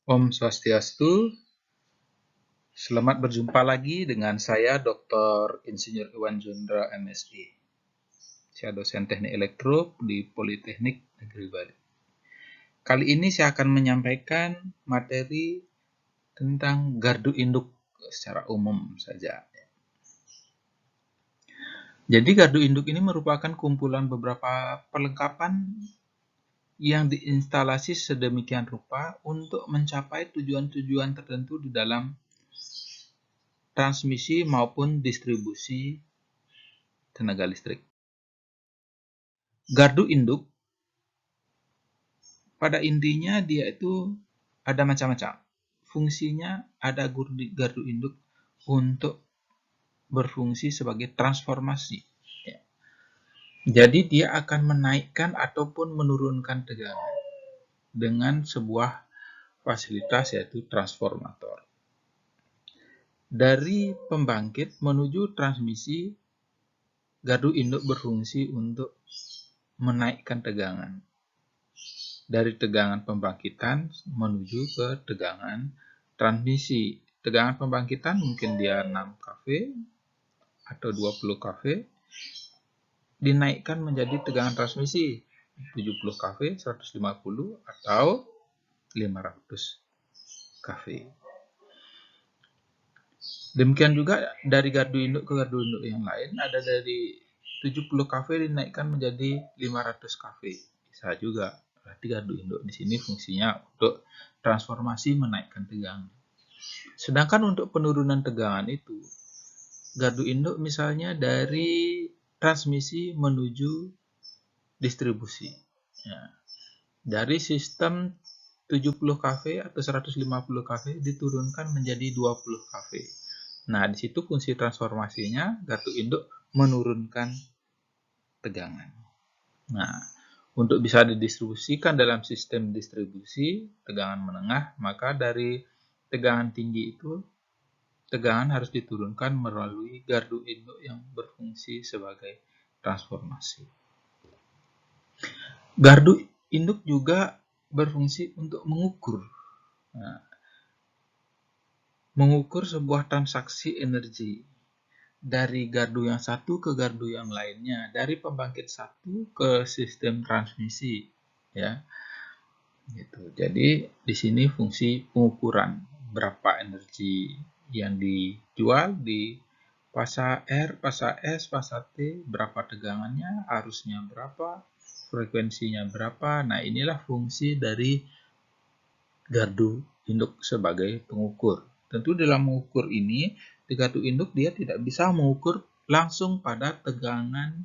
Om Swastiastu, selamat berjumpa lagi dengan saya Dr. Insinyur Iwan Jundra MSI. Saya dosen teknik elektro di Politeknik Negeri Bali. Kali ini saya akan menyampaikan materi tentang gardu induk secara umum saja. Jadi gardu induk ini merupakan kumpulan beberapa perlengkapan yang diinstalasi sedemikian rupa untuk mencapai tujuan-tujuan tertentu di dalam transmisi maupun distribusi tenaga listrik. Gardu induk pada intinya dia itu ada macam-macam. Fungsinya ada gardu induk untuk berfungsi sebagai transformasi. Jadi dia akan menaikkan ataupun menurunkan tegangan dengan sebuah fasilitas yaitu transformator. Dari pembangkit menuju transmisi, gardu induk berfungsi untuk menaikkan tegangan. Dari tegangan pembangkitan menuju ke tegangan transmisi. Tegangan pembangkitan mungkin dia 6 kV atau 20 kV, dinaikkan menjadi tegangan transmisi 70 kV, 150 atau 500 kV. Demikian juga dari gardu induk ke gardu induk yang lain, ada dari 70 kV dinaikkan menjadi 500 kV. Bisa juga. Berarti gardu induk di sini fungsinya untuk transformasi menaikkan tegangan. Sedangkan untuk penurunan tegangan itu, gardu induk misalnya dari transmisi menuju distribusi. Ya. Dari sistem 70 kV atau 150 kV diturunkan menjadi 20 kV. Nah, di situ fungsi transformasinya gardu induk menurunkan tegangan. Nah, untuk bisa didistribusikan dalam sistem distribusi tegangan menengah, maka dari tegangan tinggi itu tegangan harus diturunkan melalui gardu induk yang berfungsi sebagai transformasi. Gardu induk juga berfungsi untuk mengukur. Nah, mengukur sebuah transaksi energi dari gardu yang satu ke gardu yang lainnya, dari pembangkit satu ke sistem transmisi, ya. Gitu. Jadi di sini fungsi pengukuran berapa energi yang dijual di fasa R, fasa S, fasa T, berapa tegangannya, arusnya berapa, frekuensinya berapa. Nah, inilah fungsi dari gardu induk sebagai pengukur. Tentu dalam mengukur ini, di gardu induk dia tidak bisa mengukur langsung pada tegangan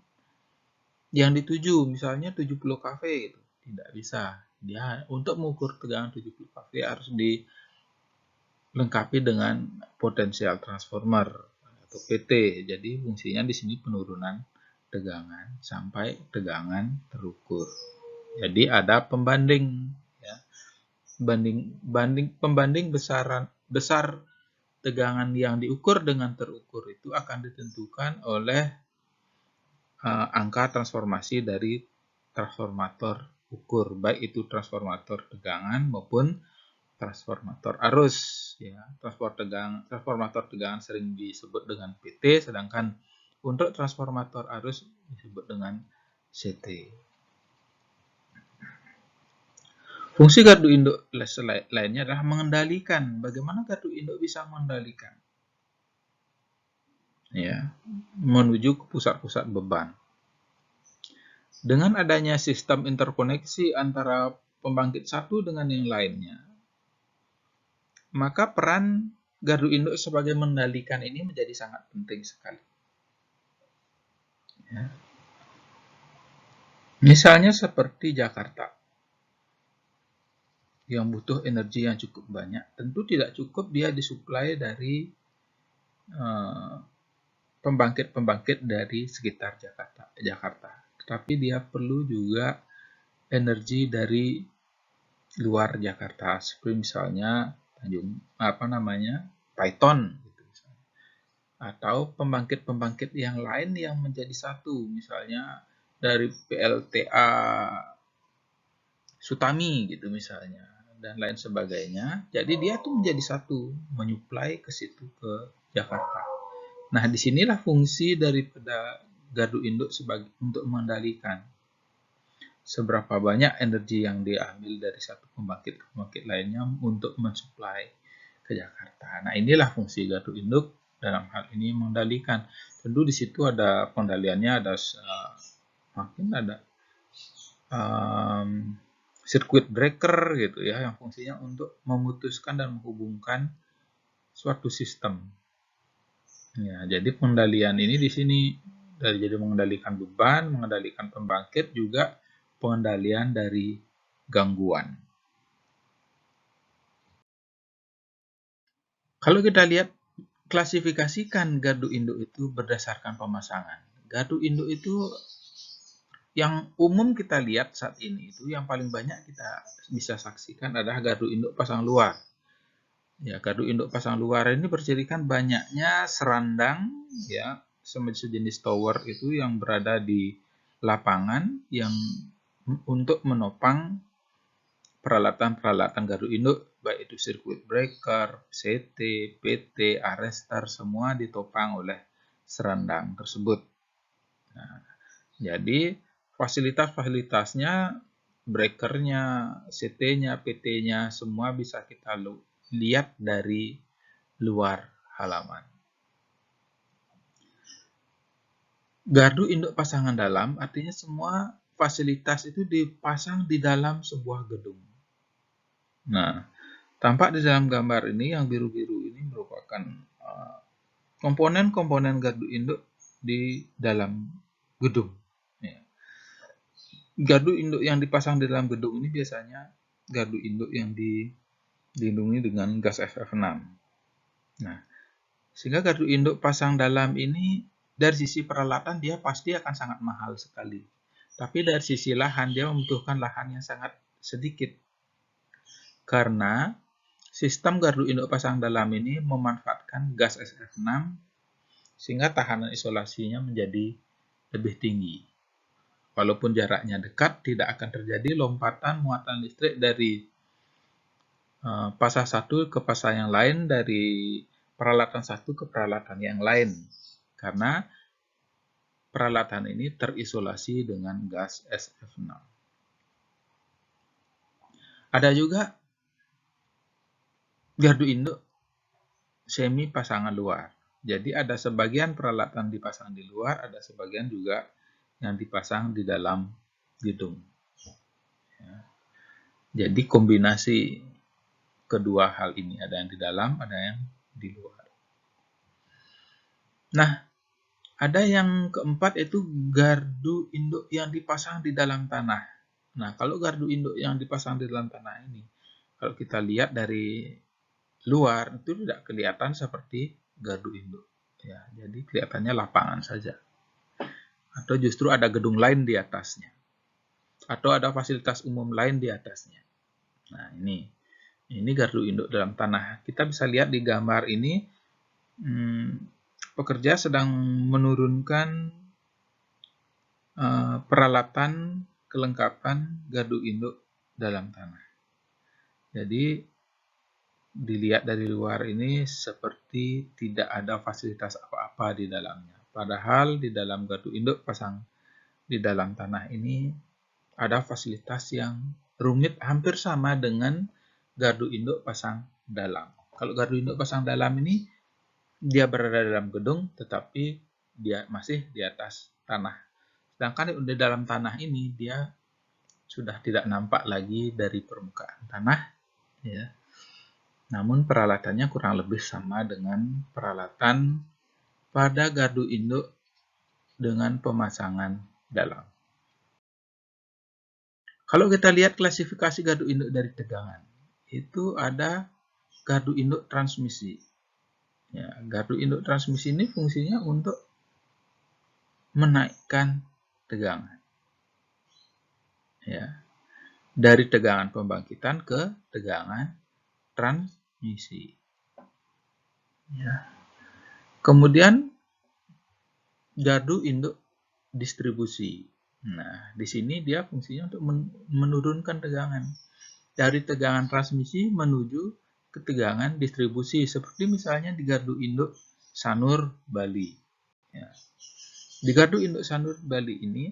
yang dituju, misalnya 70 kV gitu. Tidak bisa. Dia untuk mengukur tegangan 70 kV harus dilengkapi dengan potensial transformer atau PT. Jadi fungsinya di sini penurunan tegangan sampai tegangan terukur. Jadi ada pembanding, ya. Pembanding besar tegangan yang diukur dengan terukur itu akan ditentukan oleh angka transformasi dari transformator ukur, baik itu transformator tegangan maupun transformator arus. Ya, transformator tegangan sering disebut dengan PT, sedangkan untuk transformator arus disebut dengan CT. Fungsi gardu induk lainnya adalah mengendalikan. Bagaimana gardu induk bisa mengendalikan? Ya, menuju ke pusat-pusat beban. Dengan adanya sistem interkoneksi antara pembangkit satu dengan yang lainnya, maka peran gardu induk sebagai mengendalikan ini menjadi sangat penting sekali. Ya. Misalnya seperti Jakarta, yang butuh energi yang cukup banyak, tentu tidak cukup dia disuplai dari pembangkit-pembangkit dari sekitar Jakarta. Tetapi dia perlu juga energi dari luar Jakarta, seperti misalnya Python, gitu misalnya. Atau pembangkit-pembangkit yang lain yang menjadi satu, misalnya dari PLTA Sutami, gitu misalnya. dan lain sebagainya. Jadi dia tuh menjadi satu, menyuplai ke situ ke Jakarta. Nah, disinilah fungsi daripada gardu induk sebagai untuk mengendalikan seberapa banyak energi yang diambil dari satu pembangkit ke pembangkit lainnya untuk mensuplai ke Jakarta. Nah, inilah fungsi gardu induk dalam hal ini mengendalikan. Tentu di situ ada pengendaliannya, mungkin ada circuit breaker gitu ya, yang fungsinya untuk memutuskan dan menghubungkan suatu sistem. Ya, jadi pengendalian ini di sini jadi mengendalikan beban, mengendalikan pembangkit, juga pengendalian dari gangguan. Kalau kita lihat klasifikasikan gardu induk itu berdasarkan pemasangan. Gardu induk itu yang umum kita lihat saat ini itu yang paling banyak kita bisa saksikan adalah gardu induk pasang luar. Ya, gardu induk pasang luar ini bercirikan banyaknya serandang ya, sejenis tower itu yang berada di lapangan yang untuk menopang peralatan-peralatan gardu induk, baik itu circuit breaker, CT, PT, arrestor, semua ditopang oleh serandang tersebut. Nah, jadi fasilitas-fasilitasnya, breakernya, CT-nya, PT-nya, semua bisa kita lihat dari luar halaman. Gardu induk pasangan dalam artinya semua fasilitas itu dipasang di dalam sebuah gedung. Nah, tampak di dalam gambar ini yang biru-biru ini merupakan komponen-komponen gardu induk di dalam gedung. Gardu induk yang dipasang di dalam gedung ini biasanya gardu induk yang dilindungi dengan gas FF6. Nah, sehingga gardu induk pasang dalam ini dari sisi peralatan dia pasti akan sangat mahal sekali. Tapi dari sisi lahan dia membutuhkan lahan yang sangat sedikit. Karena sistem gardu induk pasang dalam ini memanfaatkan gas SF6 sehingga tahanan isolasinya menjadi lebih tinggi. Walaupun jaraknya dekat, tidak akan terjadi lompatan muatan listrik dari pasang satu ke pasang yang lain, dari peralatan satu ke peralatan yang lain. Karena peralatan ini terisolasi dengan gas SF6. Ada juga gardu induk semi pasangan luar. Jadi ada sebagian peralatan dipasang di luar, ada sebagian juga yang dipasang di dalam gedung. Ya. Jadi kombinasi kedua hal ini, ada yang di dalam, ada yang di luar. Nah, ada yang keempat yaitu gardu induk yang dipasang di dalam tanah. Nah, kalau gardu induk yang dipasang di dalam tanah ini, kalau kita lihat dari luar itu tidak kelihatan seperti gardu induk. Ya, jadi kelihatannya lapangan saja. Atau justru ada gedung lain di atasnya. Atau ada fasilitas umum lain di atasnya. Nah, ini gardu induk dalam tanah. Kita bisa lihat di gambar ini, pekerja sedang menurunkan peralatan kelengkapan gardu induk dalam tanah. Jadi dilihat dari luar ini seperti tidak ada fasilitas apa-apa di dalamnya. Padahal di dalam gardu induk pasang di dalam tanah ini ada fasilitas yang rumit hampir sama dengan gardu induk pasang dalam. Kalau gardu induk pasang dalam ini dia berada dalam gedung tetapi dia masih di atas tanah. Sedangkan di dalam tanah ini dia sudah tidak nampak lagi dari permukaan tanah, ya. Namun peralatannya kurang lebih sama dengan peralatan pada gardu induk dengan pemasangan dalam. Kalau kita lihat klasifikasi gardu induk dari tegangan, itu ada gardu induk transmisi. Ya, gardu induk transmisi ini fungsinya untuk menaikkan tegangan. Ya, dari tegangan pembangkitan ke tegangan transmisi. Ya. Kemudian gardu induk distribusi. Nah, di sini dia fungsinya untuk menurunkan tegangan. dari tegangan transmisi menuju ke tegangan distribusi, seperti misalnya di gardu induk Sanur Bali. Ya. Di gardu induk Sanur Bali ini,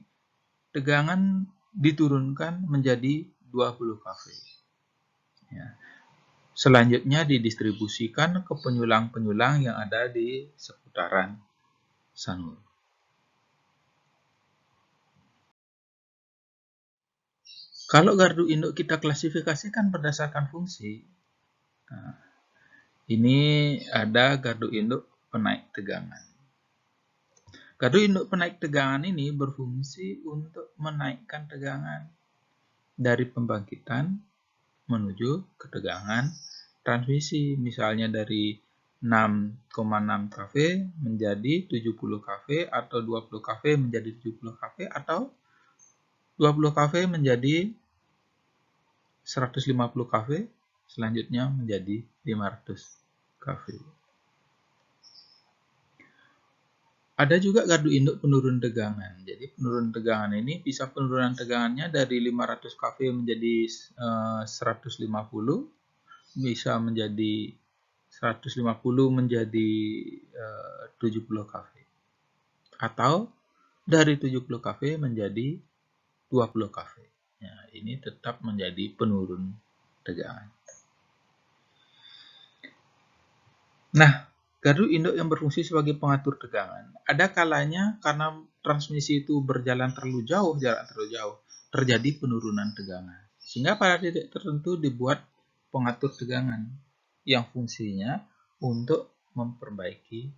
tegangan diturunkan menjadi 20 kV. Ya. Selanjutnya didistribusikan ke penyulang-penyulang yang ada di seputaran Sanur. Kalau gardu induk kita klasifikasikan berdasarkan fungsi, nah, ini ada gardu induk penaik tegangan. Gardu induk penaik tegangan ini berfungsi untuk menaikkan tegangan dari pembangkitan menuju ke tegangan transmisi, misalnya dari 6,6 kV menjadi 70 kV, atau 20 kV menjadi 70 kV, atau 20 kV menjadi 150 kV, selanjutnya menjadi 500 kV. Ada juga gardu induk penurun tegangan. Jadi penurun tegangan ini bisa penurunan tegangannya dari 500 kV menjadi 150, bisa menjadi 150 menjadi 70 kV. Atau dari 70 kV menjadi 20 kV. Ya, ini tetap menjadi penurun tegangan. Nah, gardu induk yang berfungsi sebagai pengatur tegangan, ada kalanya karena transmisi itu berjalan terlalu jauh, terjadi penurunan tegangan. Sehingga pada titik tertentu dibuat pengatur tegangan yang fungsinya untuk memperbaiki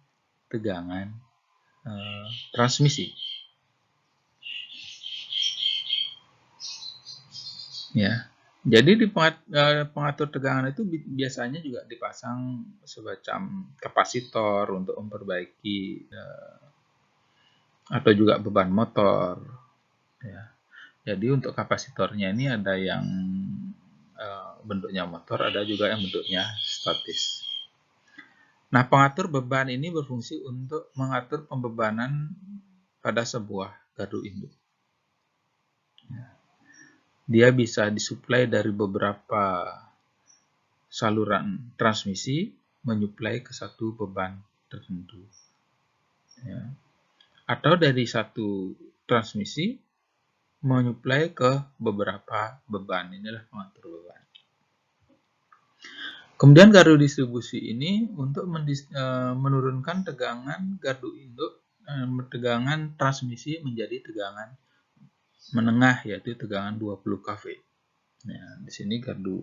tegangan transmisi. Ya. Jadi di pengatur tegangan itu biasanya juga dipasang semacam kapasitor untuk memperbaiki atau juga beban motor. Ya. Jadi untuk kapasitornya ini ada yang bentuknya motor, ada juga yang bentuknya statis. Nah, pengatur beban ini berfungsi untuk mengatur pembebanan pada sebuah gardu induk. Ya. Dia bisa disuplai dari beberapa saluran transmisi menyuplai ke satu beban tertentu. Ya. Atau dari satu transmisi menyuplai ke beberapa beban. Inilah pengatur beban. Kemudian gardu distribusi ini untuk menurunkan tegangan gardu induk, tegangan transmisi menjadi tegangan menengah, yaitu tegangan 20 kV. Nah, di sini gardu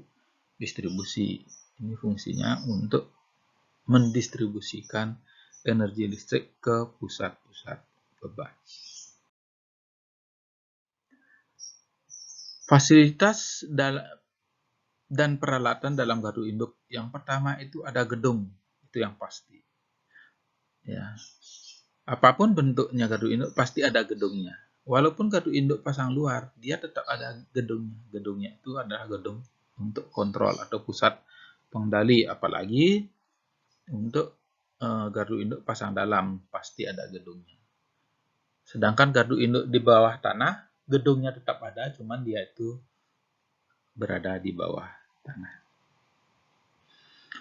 distribusi ini fungsinya untuk mendistribusikan energi listrik ke pusat-pusat beban. Fasilitas dan peralatan dalam gardu induk, yang pertama itu ada gedung, itu yang pasti. Ya, apapun bentuknya gardu induk pasti ada gedungnya. Walaupun gardu induk pasang luar, dia tetap ada gedungnya. Gedungnya itu adalah gedung untuk kontrol atau pusat pengendali, apalagi untuk gardu induk pasang dalam, pasti ada gedungnya. Sedangkan gardu induk di bawah tanah, gedungnya tetap ada, cuman dia itu berada di bawah tanah.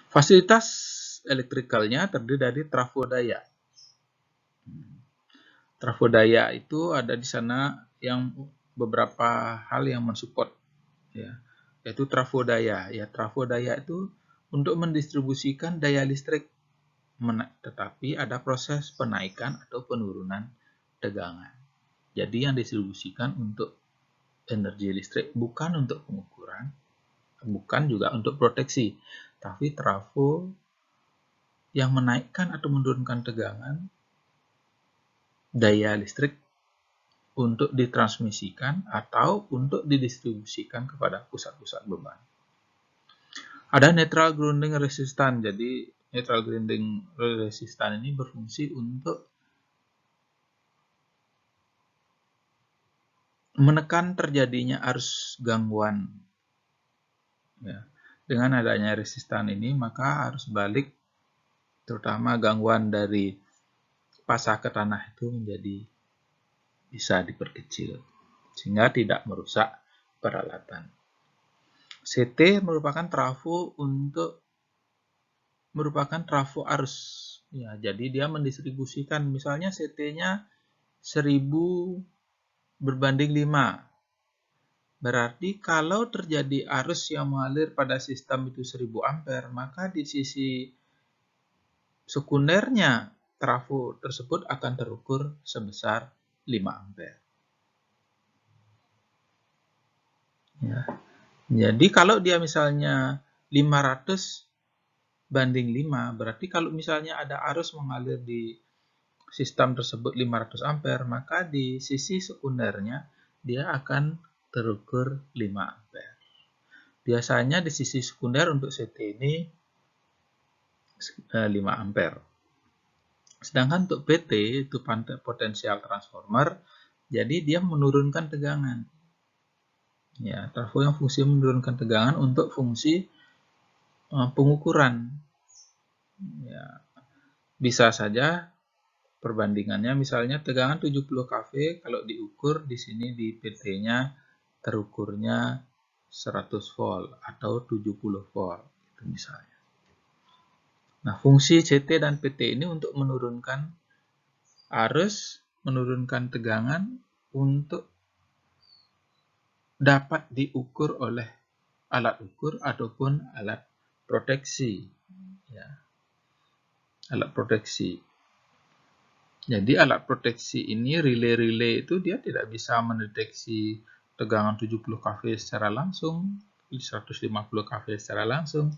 Fasilitas elektrikalnya terdiri dari trafo daya. Trafo daya itu ada di sana yang beberapa hal yang mensupport, ya, yaitu trafo daya. Ya, trafo daya itu untuk mendistribusikan daya listrik, tetapi ada proses penaikan atau penurunan tegangan. Jadi yang didistribusikan untuk energi listrik, bukan untuk pengukuran, bukan juga untuk proteksi, tapi trafo yang menaikkan atau menurunkan tegangan daya listrik untuk ditransmisikan atau untuk didistribusikan kepada pusat-pusat beban. Ada neutral grounding resistan. Jadi neutral grounding resistan ini berfungsi untuk menekan terjadinya arus gangguan. Ya. Dengan adanya resistan ini, maka arus balik, terutama gangguan dari pasah ke tanah, itu menjadi bisa diperkecil sehingga tidak merusak peralatan. CT merupakan trafo arus. Ya, jadi dia mendistribusikan misalnya CT-nya 1000 berbanding 5. Berarti kalau terjadi arus yang mengalir pada sistem itu 1000 ampere, maka di sisi sekundernya trafo tersebut akan terukur sebesar 5 ampere. Ya. Jadi kalau dia misalnya 500 banding 5, berarti kalau misalnya ada arus mengalir di sistem tersebut 500 ampere, maka di sisi sekundernya dia akan terukur 5 ampere. Biasanya di sisi sekunder untuk CT ini 5 ampere. Sedangkan untuk PT itu potensial transformer, jadi dia menurunkan tegangan. Ya, trafo yang fungsi menurunkan tegangan untuk fungsi pengukuran. Ya, bisa saja perbandingannya misalnya tegangan 70 kV kalau diukur di sini di PT-nya terukurnya 100 volt atau 70 volt itu misalnya. Nah, fungsi CT dan PT ini untuk menurunkan arus, menurunkan tegangan untuk dapat diukur oleh alat ukur ataupun alat proteksi. Ya. Alat proteksi. Jadi alat proteksi ini relay itu dia tidak bisa mendeteksi tegangan 70 kV secara langsung, 150 kV secara langsung,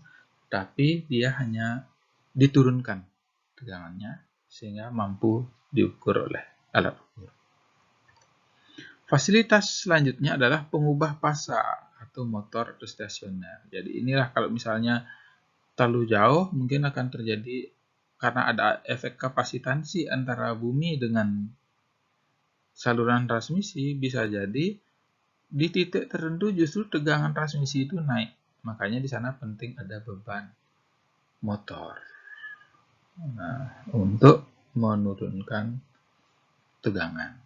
tapi dia hanya diturunkan tegangannya sehingga mampu diukur oleh alat ukur. Fasilitas selanjutnya adalah pengubah pasa atau motor atau stasioner. Jadi inilah kalau misalnya terlalu jauh mungkin akan terjadi karena ada efek kapasitansi antara bumi dengan saluran transmisi, bisa jadi di titik tertentu justru tegangan transmisi itu naik. Makanya di sana penting ada beban motor. Nah, untuk menurunkan tegangan.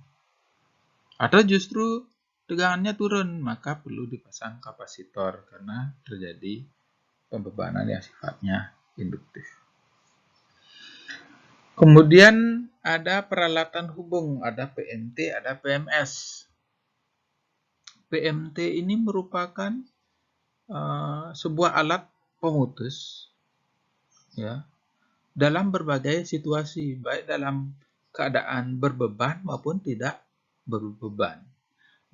Atau justru tegangannya turun, maka perlu dipasang kapasitor karena terjadi pembebanan yang sifatnya induktif. Kemudian ada peralatan hubung, ada PMT, ada PMS. PMT ini merupakan sebuah alat pemutus ya, dalam berbagai situasi, baik dalam keadaan berbeban maupun tidak berbeban,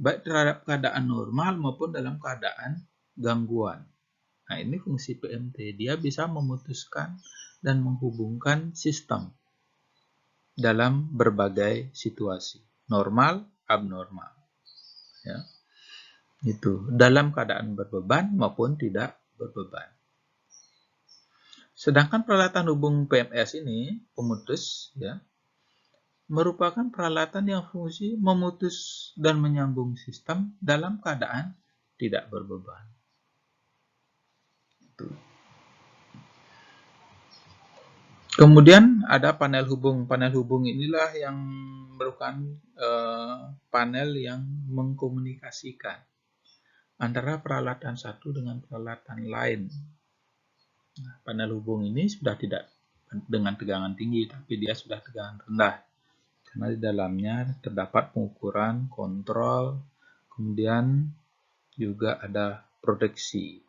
baik terhadap keadaan normal maupun dalam keadaan gangguan. Nah, ini fungsi PMT, dia bisa memutuskan dan menghubungkan sistem dalam berbagai situasi, normal, abnormal. Ya. Itu dalam keadaan berbeban maupun tidak berbeban. Sedangkan peralatan hubung PMS ini, pemutus, ya, merupakan peralatan yang fungsi memutus dan menyambung sistem dalam keadaan tidak berbeban. Itu. Kemudian ada panel hubung. Panel hubung inilah yang merupakan panel yang mengkomunikasikan antara peralatan satu dengan peralatan lain. Nah, panel hubung ini sudah tidak dengan tegangan tinggi, tapi dia sudah tegangan rendah. Karena di dalamnya terdapat pengukuran, kontrol, kemudian juga ada proteksi.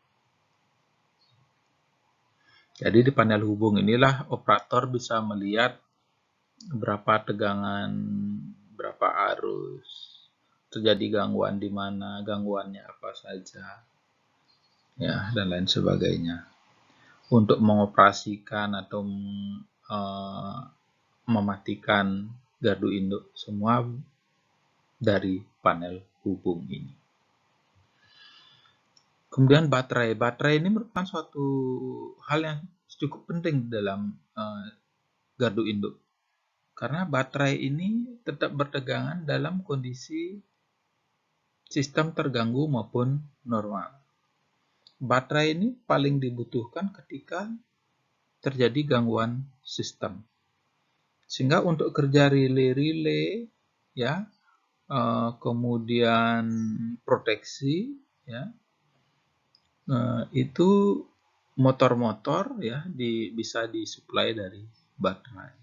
Jadi di panel hubung inilah operator bisa melihat berapa tegangan, berapa arus, terjadi gangguan di mana, gangguannya apa saja, ya, dan lain sebagainya. Untuk mengoperasikan atau mematikan gardu induk semua dari panel hubung ini. Kemudian baterai. Baterai ini merupakan suatu hal yang cukup penting dalam gardu induk. Karena baterai ini tetap bertegangan dalam kondisi sistem terganggu maupun normal. Baterai ini paling dibutuhkan ketika terjadi gangguan sistem. Sehingga untuk kerja relay, ya, kemudian proteksi, ya, itu motor-motor ya bisa disuplai dari baterai.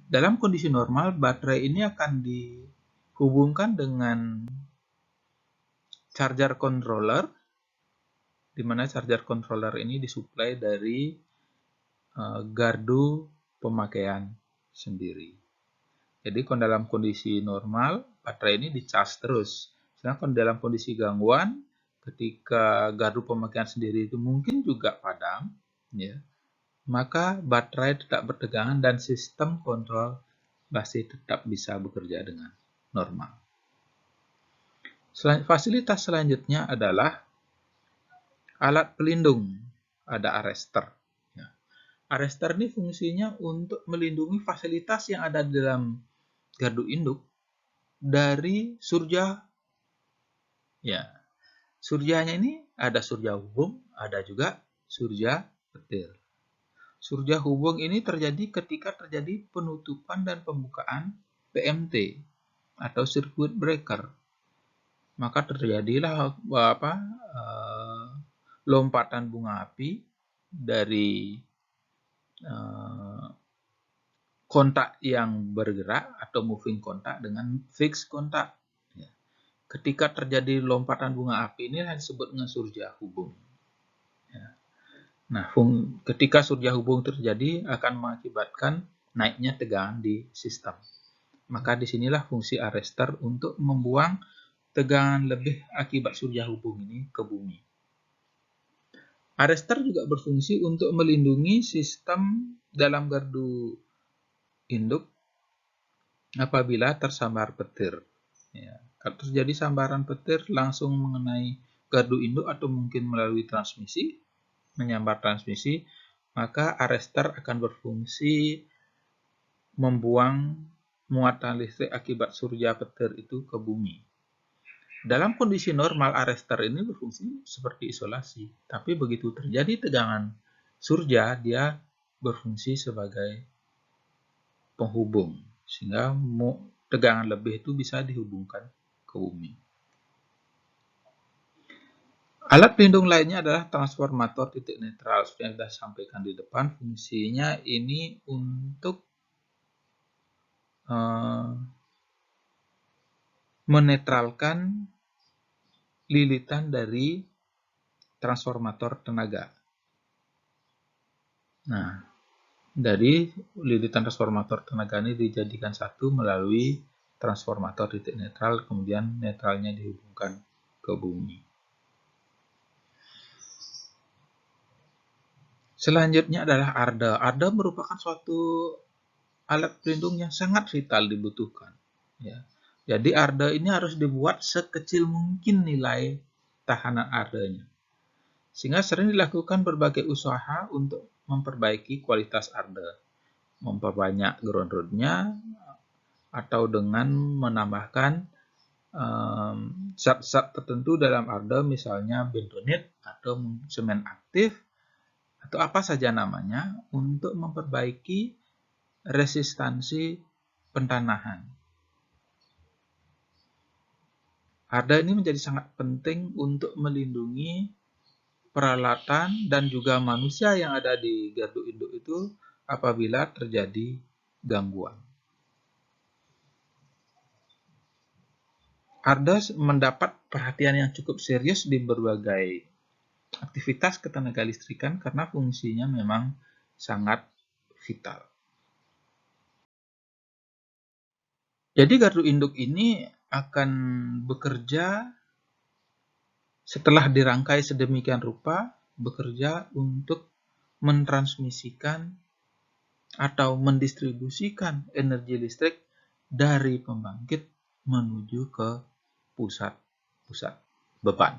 Dalam kondisi normal, baterai ini akan dihubungkan dengan charger controller, di mana charger controller ini disuplai dari gardu pemakaian sendiri. Jadi kalau dalam kondisi normal, baterai ini dicas terus. Sedangkan dalam kondisi gangguan, ketika gardu pemakaian sendiri itu mungkin juga padam, ya, maka baterai tetap bertegangan dan sistem kontrol masih tetap bisa bekerja dengan normal. Fasilitas selanjutnya adalah alat pelindung. Ada arrestor. Arrestor ini fungsinya untuk melindungi fasilitas yang ada di dalam gardu induk dari surja. Ya, surjanya ini ada surja hubung, ada juga surja petir. Surja hubung ini terjadi ketika terjadi penutupan dan pembukaan PMT atau circuit breaker. Maka terjadilah lompatan bunga api dari kontak yang bergerak atau moving kontak dengan fixed kontak. Ketika terjadi lompatan bunga api ini disebut dengan surja hubung. Nah, ketika surja hubung terjadi akan mengakibatkan naiknya tegangan di sistem. Maka disinilah fungsi arrestor untuk membuang tegangan lebih akibat surja hubung ini ke bumi. Arrestor juga berfungsi untuk melindungi sistem dalam gardu induk apabila tersambar petir. Ya, kalau terjadi sambaran petir langsung mengenai gardu induk atau mungkin melalui transmisi, menyambar transmisi, maka arrestor akan berfungsi membuang muatan listrik akibat surja petir itu ke bumi. Dalam kondisi normal, arrestor ini berfungsi seperti isolasi, tapi begitu terjadi tegangan surja, dia berfungsi sebagai penghubung, sehingga tegangan lebih itu bisa dihubungkan ke bumi. Alat pelindung lainnya adalah transformator titik netral. Seperti yang sudah sampaikan di depan, fungsinya ini untuk menetralkan lilitan dari transformator tenaga. Nah, dari lilitan transformator tenaga ini dijadikan satu melalui transformator titik netral, kemudian netralnya dihubungkan ke bumi. Selanjutnya adalah arda. Arda merupakan suatu alat pelindung yang sangat vital dibutuhkan. Ya. Jadi arda ini harus dibuat sekecil mungkin nilai tahanan ardanya. Sehingga sering dilakukan berbagai usaha untuk memperbaiki kualitas arda. Memperbanyak ground rod-nya atau dengan menambahkan zat-zat tertentu dalam arda, misalnya bentonit atau semen aktif atau apa saja namanya, untuk memperbaiki resistansi pentanahan. Arda ini menjadi sangat penting untuk melindungi peralatan dan juga manusia yang ada di gardu induk itu apabila terjadi gangguan. Arda mendapat perhatian yang cukup serius di berbagai aktivitas ketenaga listrikan karena fungsinya memang sangat vital. Jadi gardu induk ini akan bekerja setelah dirangkai sedemikian rupa, bekerja untuk mentransmisikan atau mendistribusikan energi listrik dari pembangkit menuju ke pusat beban.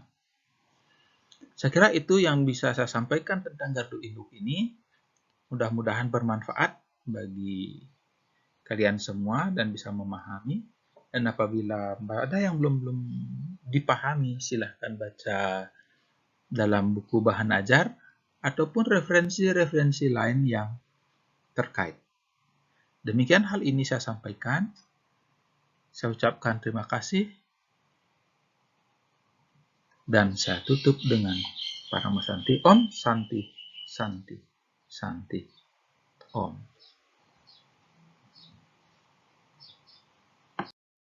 Saya kira itu yang bisa saya sampaikan tentang gardu induk ini. Mudah-mudahan bermanfaat bagi kalian semua dan bisa memahami. Dan apabila ada yang belum dipahami, silahkan baca dalam buku bahan ajar ataupun referensi-referensi lain yang terkait. Demikian hal ini saya sampaikan. Saya ucapkan terima kasih dan saya tutup dengan Parama Santi, Om Santi, Santi, Santi, Om.